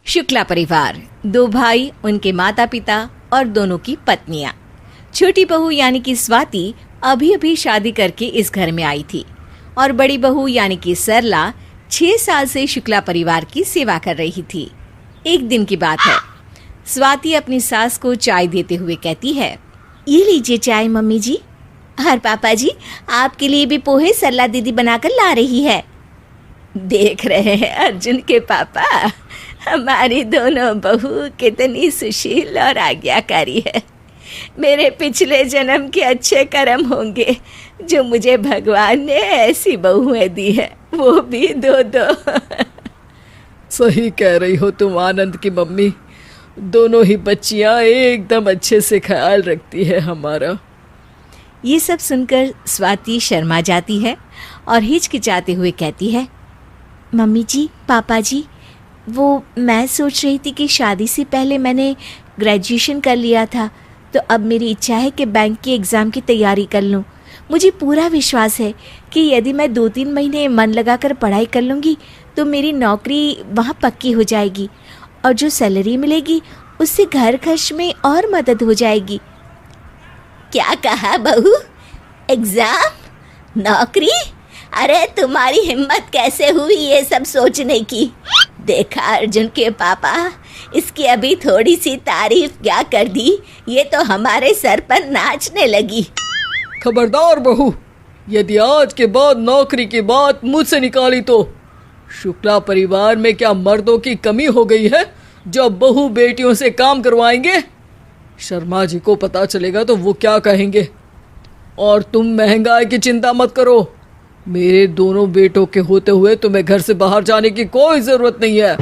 शुक्ला परिवार, 2 भाई, उनके माता पिता और दोनों की पत्नियां। छोटी बहू यानी कि स्वाति अभी अभी शादी करके इस घर में आई थी और बड़ी बहू यानी कि सरला 6 साल से शुक्ला परिवार की सेवा कर रही थी। एक दिन की बात है, स्वाति अपनी सास को चाय देते हुए कहती है, ये लीजिए चाय मम्मी जी, और पापा जी आपके लिए भी पोहे सरला दीदी बनाकर ला रही है। देख रहे हैं अर्जुन के पापा, हमारी दोनों बहू कितनी सुशील और आज्ञाकारी है। मेरे पिछले जन्म के अच्छे कर्म होंगे जो मुझे भगवान ने ऐसी बहुएं दी है, वो भी 2-2। सही कह रही हो तुम आनंद की मम्मी, दोनों ही बच्चियां एकदम अच्छे से ख्याल रखती है हमारा। ये सब सुनकर स्वाति शर्मा जाती है और हिचकिचाते हुए कहती है, मम्मी जी, पापा जी, वो मैं सोच रही थी कि शादी से पहले मैंने ग्रेजुएशन कर लिया था, तो अब मेरी इच्छा है कि बैंक के एग्ज़ाम की तैयारी कर लूँ। मुझे पूरा विश्वास है कि यदि मैं 2-3 महीने मन लगाकर पढ़ाई कर लूँगी तो मेरी नौकरी वहाँ पक्की हो जाएगी और जो सैलरी मिलेगी उससे घर खर्च में और मदद हो जाएगी। क्या कहा बहू? एग्ज़ाम? नौकरी? अरे तुम्हारी हिम्मत कैसे हुई ये सब सोचने की? देखा अर्जुन के पापा, इसकी अभी थोड़ी सी तारीफ क्या कर दी, ये तो हमारे सर पर नाचने लगी। खबरदार बहू, यदि आज के बाद नौकरी की बात मुझसे निकाली तो शुक्ला परिवार में क्या मर्दों की कमी हो गई है जो बहू बेटियों से काम करवाएंगे? शर्मा जी को पता चलेगा तो वो क्या कहेंगे। और तुम महंगाई की चिंता मत करो, मेरे दोनों बेटों के होते हुए तुम्हें घर से बाहर जाने की कोई जरूरत नहीं है।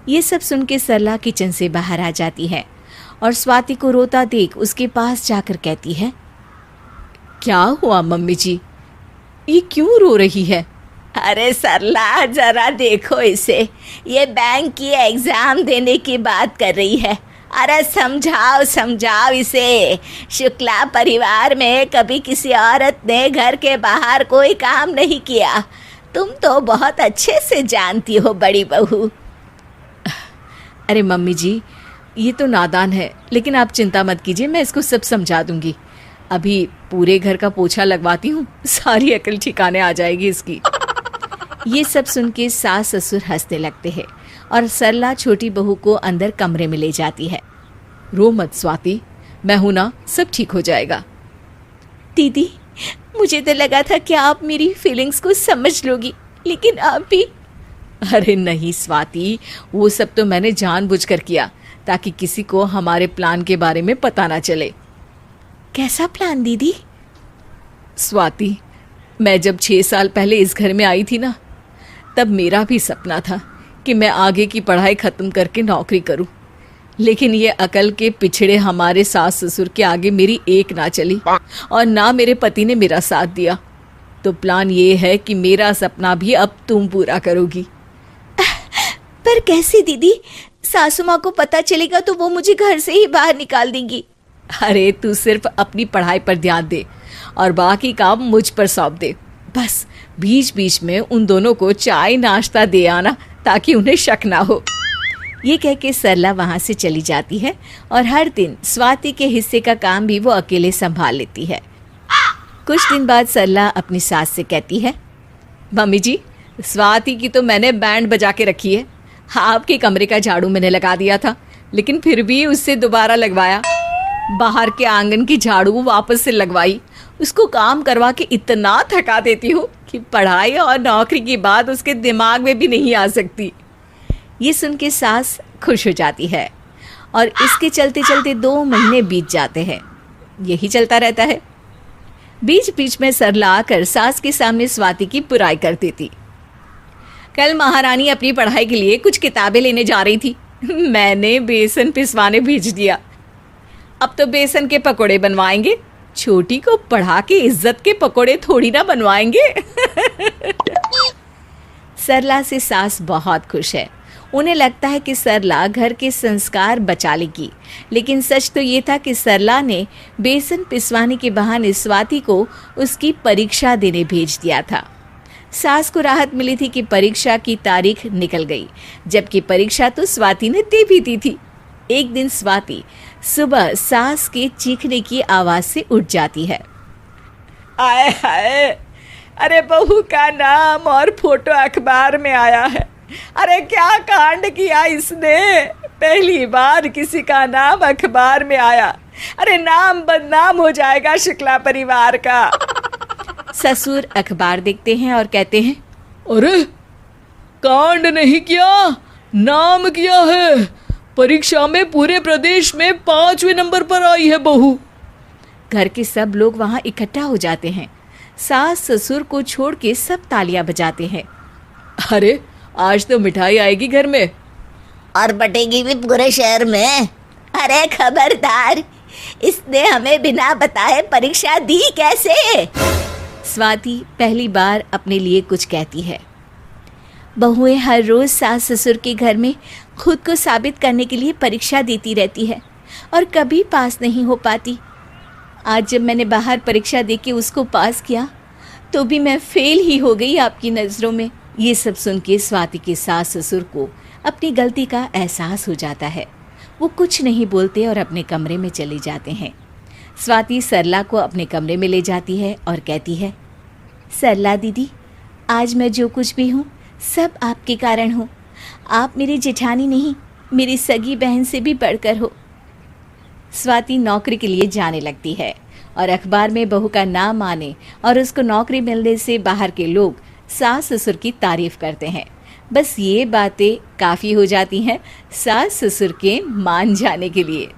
ये सब सुन के सरला किचन से बाहर आ जाती है और स्वाति को रोता देख उसके पास जाकर कहती है, क्या हुआ मम्मी जी, ये क्यों रो रही है? अरे सरला, जरा देखो इसे, ये बैंक की एग्जाम देने की बात कर रही है। अरे समझाओ समझाओ इसे, शुक्ला परिवार में कभी किसी औरत ने घर के बाहर कोई काम नहीं किया, तुम तो बहुत अच्छे से जानती हो बड़ी बहू। अरे मम्मी जी, ये तो नादान है, लेकिन आप चिंता मत कीजिए, मैं इसको सब समझा दूंगी। अभी पूरे घर का पोछा लगवाती हूँ, सारी अकल ठिकाने आ जाएगी इसकी। ये सब सुन के सास ससुर हंसने लगते हैं और सरला छोटी बहू को अंदर कमरे में ले जाती है। रो मत स्वाति, मैं हूं ना, सब ठीक हो जाएगा। दीदी, मुझे तो लगा था कि आप मेरी फीलिंग्स को समझ लोगी, लेकिन आप भी। अरे नहीं स्वाति, वो सब तो मैंने जानबूझकर किया ताकि किसी को हमारे प्लान के बारे में पता ना चले। कैसा प्लान दीदी? स्वाति, मैं जब 6 साल पहले इस घर में आई थी ना, तब मेरा भी सपना था कि मैं आगे की पढ़ाई ख़त्म करके नौकरी करूं, लेकिन ये अकल के पिछड़े हमारे सास ससुर के आगे मेरी एक ना चली और ना मेरे पति ने मेरा साथ दिया। तो प्लान ये है कि मेरा सपना भी अब तुम पूरा करोगी। पर कैसे दीदी? सासू माँ को पता चलेगा तो वो मुझे घर से ही बाहर निकाल देंगी। अरे तू सिर्फ अपनी पढ़ाई पर ध्यान दे और बाकी काम मुझ पर सौंप दे। बस बीच बीच में उन दोनों को चाय नाश्ता दे आना ताकि उन्हें शक ना हो। ये कह के सरला वहाँ से चली जाती है और हर दिन स्वाति के हिस्से का काम भी वो अकेले संभाल लेती है। कुछ दिन बाद सरला अपनी सास से कहती है, मम्मी जी, स्वाति की तो मैंने बैंड बजा के रखी है। आपके कमरे का झाड़ू मैंने लगा दिया था, लेकिन फिर भी उससे दोबारा लगवाया। बाहर के आंगन की झाड़ू वापस से लगवाई। उसको काम करवा के इतना थका देती हूँ कि पढ़ाई और नौकरी की बात उसके दिमाग में भी नहीं आ सकती। ये सुन के सास खुश हो जाती है और इसके चलते चलते 2 महीने बीत जाते हैं। यही चलता रहता है। बीच बीच में सरला आकर सास के सामने स्वाति की बुराई कर देती। कल महारानी अपनी पढ़ाई के लिए कुछ किताबें लेने जा रही थी, मैंने बेसन पिसवाने भेज दिया। अब तो बेसन के पकोड़े बनवाएंगे, छोटी को पढ़ा के इज्जत के पकोड़े थोड़ी ना बनवाएंगे। सरला से सास बहुत खुश है। उन्हें लगता है कि सरला घर के संस्कार बचा लेगी, लेकिन सच तो ये था कि सरला ने बेसन पिसवाने के बहाने स्वाति को उसकी परीक्षा देने भेज दिया था। सास को राहत मिली थी कि परीक्षा की तारीख निकल गई, जबकि परीक्षा तो स्वाति ने दे भी दी थी। एक दिन स्वाति सुबह सास के चीखने की आवाज से उठ जाती है। आए हाय, अरे बहू का नाम और फोटो अखबार में आया है। अरे क्या कांड किया इसने, पहली बार किसी का नाम अखबार में आया। अरे नाम बदनाम हो जाएगा शुक्ला परिवार का। ससुर अखबार देखते हैं और कहते हैं, अरे कांड नहीं किया, नाम किया है। परीक्षा में पूरे प्रदेश में 5वें नंबर पर आई है बहू। घर के सब लोग वहां इकट्ठा हो जाते हैं। सास ससुर को छोड़ के सब तालियां बजाते हैं। अरे आज तो मिठाई आएगी घर में और बटेगी भी पूरे शहर में। अरे खबरदार, इसने हमें बिना बताए परीक्षा दी कैसे? स्वाति पहली बार अपने लिए कुछ कहती है। बहुएं हर रोज सास ससुर के घर में खुद को साबित करने के लिए परीक्षा देती रहती है और कभी पास नहीं हो पाती। आज जब मैंने बाहर परीक्षा देके उसको पास किया तो भी मैं फेल ही हो गई आपकी नज़रों में। ये सब सुन के स्वाति के सास ससुर को अपनी गलती का एहसास हो जाता है। वो कुछ नहीं बोलते और अपने कमरे में चले जाते हैं। स्वाति सरला को अपने कमरे में ले जाती है और कहती है, सरला दीदी, आज मैं जो कुछ भी हूँ सब आपके कारण हो। आप मेरी जेठानी नहीं, मेरी सगी बहन से भी बढ़कर हो। स्वाति नौकरी के लिए जाने लगती है और अखबार में बहू का नाम आने और उसको नौकरी मिलने से बाहर के लोग सास ससुर की तारीफ करते हैं। बस ये बातें काफ़ी हो जाती हैं सास ससुर के मान जाने के लिए।